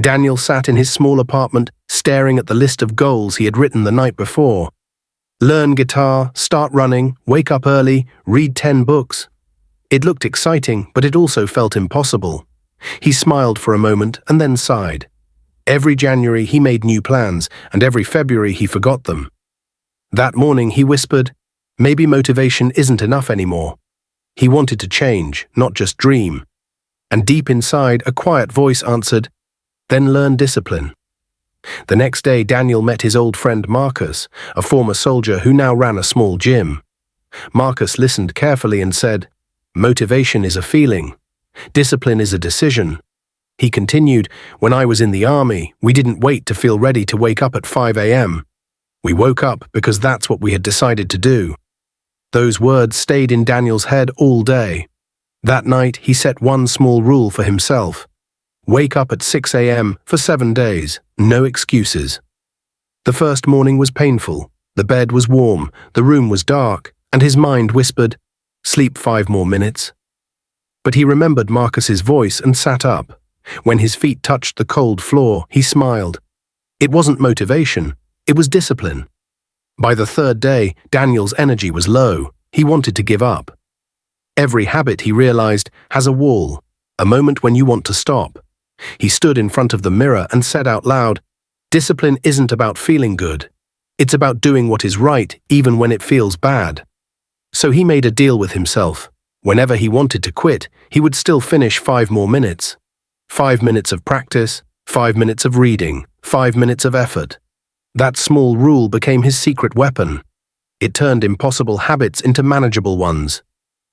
Daniel sat in his small apartment, staring at the list of goals he had written the night before. Learn guitar, start running, wake up early, read 10 books. It looked exciting, but it also felt impossible. He smiled for a moment and then sighed. Every January he made new plans, and every February he forgot them. That morning he whispered, maybe motivation isn't enough anymore. He wanted to change, not just dream. And deep inside, a quiet voice answered, then learn discipline. The next day, Daniel met his old friend Marcus, a former soldier who now ran a small gym. Marcus listened carefully and said, motivation is a feeling. Discipline is a decision. He continued, when I was in the army, we didn't wait to feel ready to wake up at 5 a.m. We woke up because that's what we had decided to do. Those words stayed in Daniel's head all day. That night, he set one small rule for himself. Wake up at 6 a.m. for 7 days, no excuses. The first morning was painful. The bed was warm, the room was dark, and his mind whispered, sleep 5 more minutes. But he remembered Marcus's voice and sat up. When his feet touched the cold floor, he smiled. It wasn't motivation, it was discipline. By the third day, Daniel's energy was low. He wanted to give up. Every habit, he realized, has a wall, a moment when you want to stop. He stood in front of the mirror and said out loud, discipline isn't about feeling good. It's about doing what is right, even when it feels bad. So he made a deal with himself. Whenever he wanted to quit, he would still finish 5 more minutes. 5 minutes of practice, 5 minutes of reading, 5 minutes of effort. That small rule became his secret weapon. It turned impossible habits into manageable ones.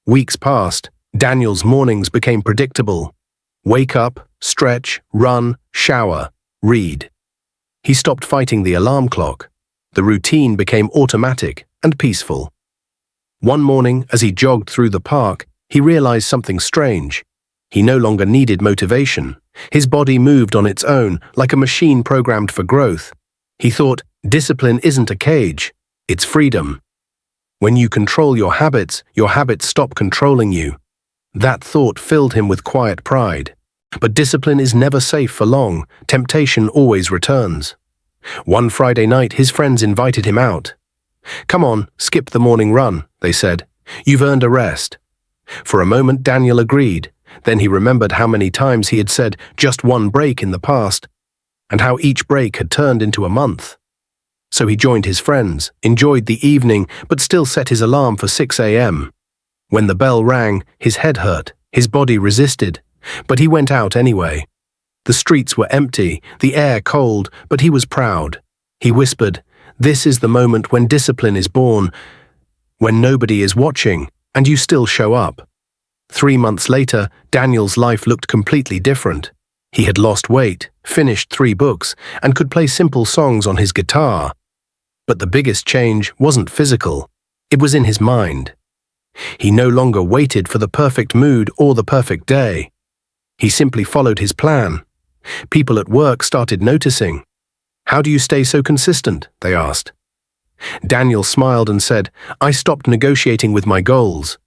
Weeks passed. Daniel's mornings became predictable. Wake up, stretch, run, shower, read. He stopped fighting the alarm clock. The routine became automatic and peaceful. One morning, as he jogged through the park, he realized something strange. He no longer needed motivation. His body moved on its own, like a machine programmed for growth. He thought, discipline isn't a cage, it's freedom. When you control your habits stop controlling you. That thought filled him with quiet pride. But discipline is never safe for long. Temptation always returns. One Friday night, his friends invited him out. Come on, skip the morning run, they said. You've earned a rest. For a moment, Daniel agreed. Then he remembered how many times he had said just one break in the past, and how each break had turned into a month. So he joined his friends, enjoyed the evening, but still set his alarm for 6 a.m. When the bell rang, his head hurt, his body resisted, but he went out anyway. The streets were empty, the air cold, but he was proud. He whispered, this is the moment when discipline is born, when nobody is watching, and you still show up. 3 months later, Daniel's life looked completely different. He had lost weight, finished 3 books, and could play simple songs on his guitar. But the biggest change wasn't physical. It was in his mind. He no longer waited for the perfect mood or the perfect day. He simply followed his plan. People at work started noticing. How do you stay so consistent? They asked. Daniel smiled and said, I stopped negotiating with my goals.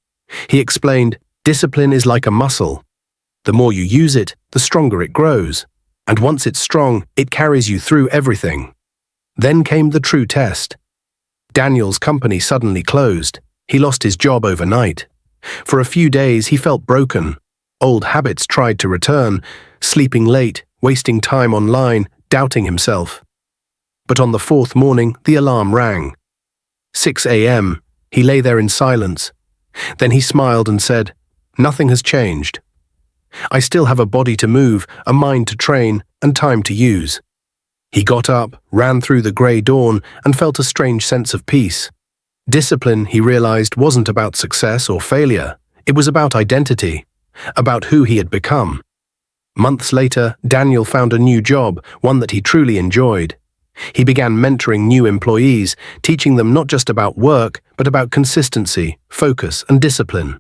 He explained, discipline is like a muscle. The more you use it, the stronger it grows. And once it's strong, it carries you through everything. Then came the true test. Daniel's company suddenly closed. He lost his job overnight. For a few days, he felt broken. Old habits tried to return, sleeping late, wasting time online, doubting himself. But on the 4th morning, the alarm rang. 6 a.m. He lay there in silence. Then he smiled and said, nothing has changed. I still have a body to move, a mind to train, and time to use. He got up, ran through the grey dawn, and felt a strange sense of peace. Discipline, he realized, wasn't about success or failure. It was about identity, about who he had become. Months later, Daniel found a new job, one that he truly enjoyed. He began mentoring new employees, teaching them not just about work, but about consistency, focus, and discipline.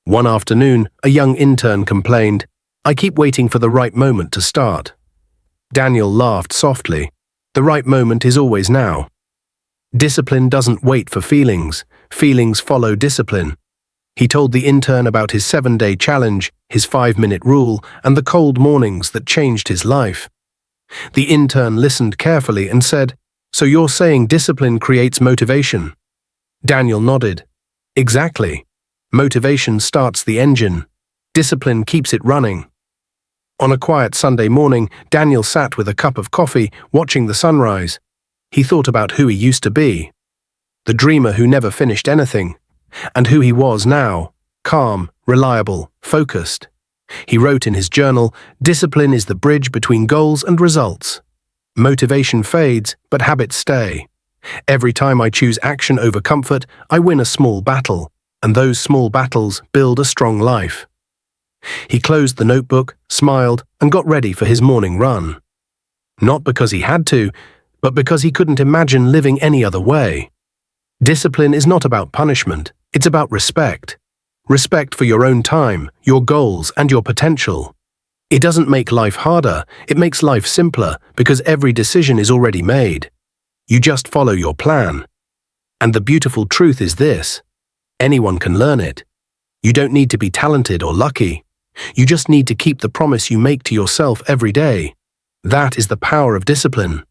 One afternoon, a young intern complained, I keep waiting for the right moment to start. Daniel laughed softly. The right moment is always now. Discipline doesn't wait for feelings. Feelings follow discipline. He told the intern about his 7-day challenge, his 5-minute rule, and the cold mornings that changed his life. The intern listened carefully and said, "So you're saying discipline creates motivation?" Daniel nodded. "Exactly. Motivation starts the engine. Discipline keeps it running." On a quiet Sunday morning, Daniel sat with a cup of coffee, watching the sunrise. He thought about who he used to be, the dreamer who never finished anything, and who he was now, calm, reliable, focused. He wrote in his journal, "Discipline is the bridge between goals and results. Motivation fades, but habits stay. Every time I choose action over comfort, I win a small battle, and those small battles build a strong life." He closed the notebook, smiled, and got ready for his morning run. Not because he had to, but because he couldn't imagine living any other way. Discipline is not about punishment, it's about respect. Respect for your own time, your goals, and your potential. It doesn't make life harder, it makes life simpler because every decision is already made. You just follow your plan. And the beautiful truth is this: anyone can learn it. You don't need to be talented or lucky. You just need to keep the promise you make to yourself every day. That is the power of discipline.